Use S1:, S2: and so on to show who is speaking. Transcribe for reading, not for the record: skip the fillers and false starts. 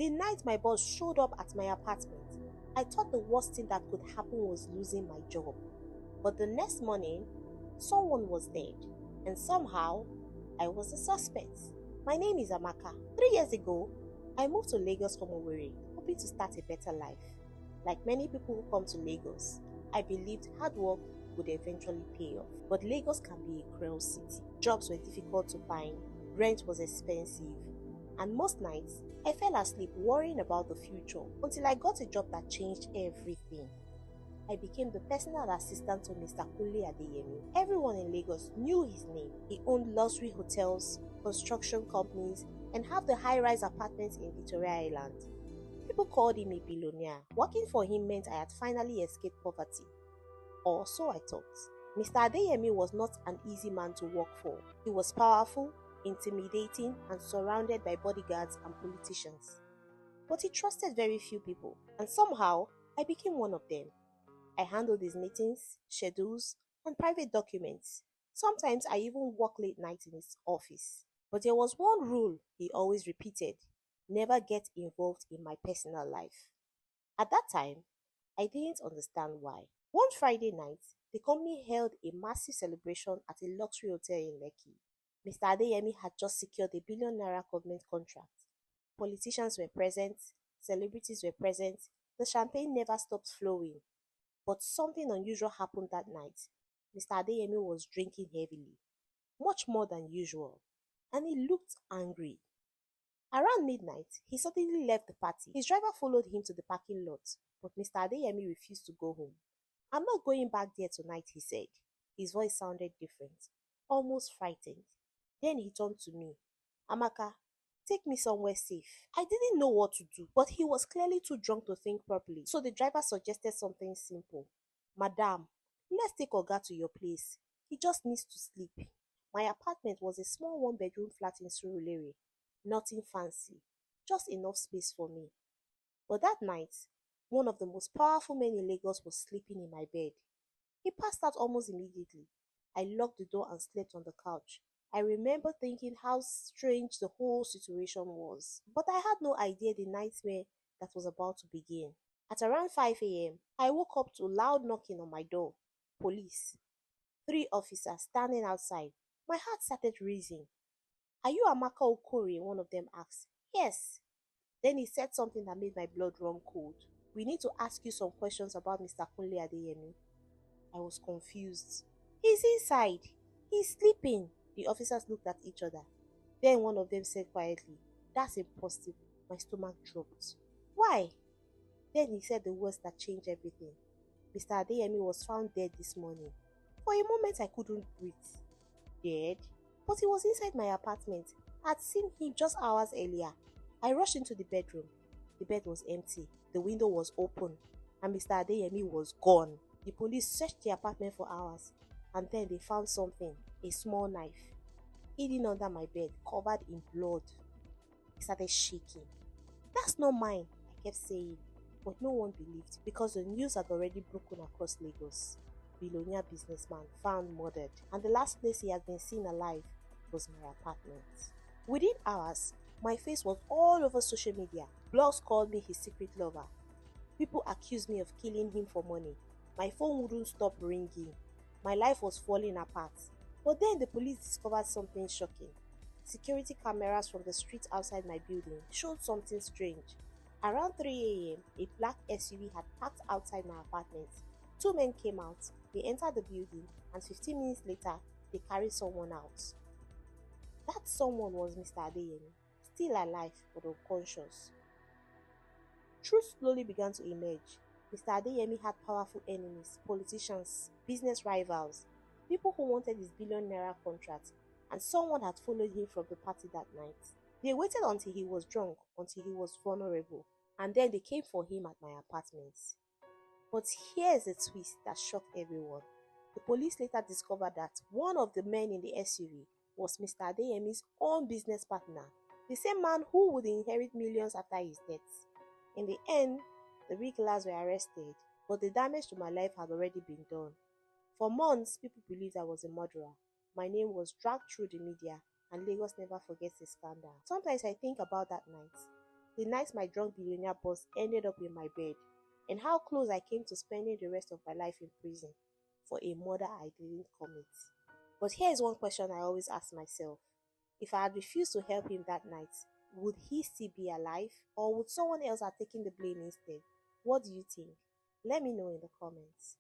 S1: The night my boss showed up at my apartment, I thought the worst thing that could happen was losing my job. But the next morning, someone was dead, and somehow, I was the suspect. My name is Amaka. 3 years ago, I moved to Lagos from Owerri, hoping to start a better life. Like many people who come to Lagos, I believed hard work would eventually pay off. But Lagos can be a cruel city. Jobs were difficult to find, rent was expensive, and most nights, I fell asleep worrying about the future until I got a job that changed everything. I became the personal assistant to Mr. Kunle Adeyemi. Everyone in Lagos knew his name. He owned luxury hotels, construction companies, and half the high-rise apartments in Victoria Island. People called him a billionaire. Working for him meant I had finally escaped poverty. Or so I thought. Mr. Adeyemi was not an easy man to work for. He was powerful, intimidating, and surrounded by bodyguards and politicians. But he trusted very few people, and somehow, I became one of them. I handled his meetings, schedules, and private documents. Sometimes I even worked late nights in his office. But there was one rule he always repeated: never get involved in my personal life. At that time, I didn't understand why. One Friday night, the company held a massive celebration at a luxury hotel in Lekki. Mr. Adeyemi had just secured a billion naira government contract. Politicians were present, celebrities were present, the champagne never stopped flowing. But something unusual happened that night. Mr. Adeyemi was drinking heavily, much more than usual, and he looked angry. Around midnight, he suddenly left the party. His driver followed him to the parking lot, but Mr. Adeyemi refused to go home. I'm not going back there tonight, he said. His voice sounded different, almost frightened. Then he turned to me. Amaka, take me somewhere safe. I didn't know what to do, but he was clearly too drunk to think properly. So the driver suggested something simple. Madam, let's take Oga to your place. He just needs to sleep. My apartment was a small one-bedroom flat in Surulere. Nothing fancy, just enough space for me. But that night, one of the most powerful men in Lagos was sleeping in my bed. He passed out almost immediately. I locked the door and slept on the couch. I remember thinking how strange the whole situation was, but I had no idea the nightmare that was about to begin. At around 5 a.m., I woke up to loud knocking on my door. Police. 3 officers standing outside. My heart started racing. Are you Amaka Okori? One of them asked. Yes. Then he said something that made my blood run cold. We need to ask you some questions about Mr. Kunle Adeyemi. I was confused. He's inside. He's sleeping. The officers looked at each other. Then one of them said quietly, That's impossible. My stomach dropped. Why? Then he said the words that changed everything. Mr. Adeyemi was found dead this morning. For a moment I couldn't breathe. Dead? But he was inside my apartment. I'd seen him just hours earlier. I rushed into the bedroom. The bed was empty. The window was open. And Mr. Adeyemi was gone. The police searched the apartment for hours. And then they found something, a small knife, hidden under my bed, covered in blood. I started shaking. That's not mine, I kept saying. But no one believed because the news had already broken across Lagos. Billionaire businessman found murdered, and the last place he had been seen alive was my apartment. Within hours, my face was all over social media. Blogs called me his secret lover. People accused me of killing him for money. My phone wouldn't stop ringing. My life was falling apart. But then the police discovered something shocking. Security cameras from the street outside my building showed something strange. Around 3 a.m., a black SUV had parked outside my apartment. 2 men came out, they entered the building, and 15 minutes later, they carried someone out. That someone was Mr. Adeyemi, still alive but unconscious. Truth slowly began to emerge. Mr. Adeyemi had powerful enemies, politicians, business rivals, people who wanted his billion-naira contract, and someone had followed him from the party that night. They waited until he was drunk, until he was vulnerable, and then they came for him at my apartment. But here's a twist that shocked everyone. The police later discovered that one of the men in the SUV was Mr. Adeyemi's own business partner, the same man who would inherit millions after his death. In the end, the regulars were arrested, but the damage to my life had already been done. For months, people believed I was a murderer. My name was dragged through the media, and Lagos never forgets the scandal. Sometimes I think about that night. the night my drunk billionaire boss ended up in my bed, and how close I came to spending the rest of my life in prison for a murder I didn't commit. But here is one question I always ask myself. If I had refused to help him that night, would he still be alive, or would someone else have taken the blame instead? What do you think? Let me know in the comments.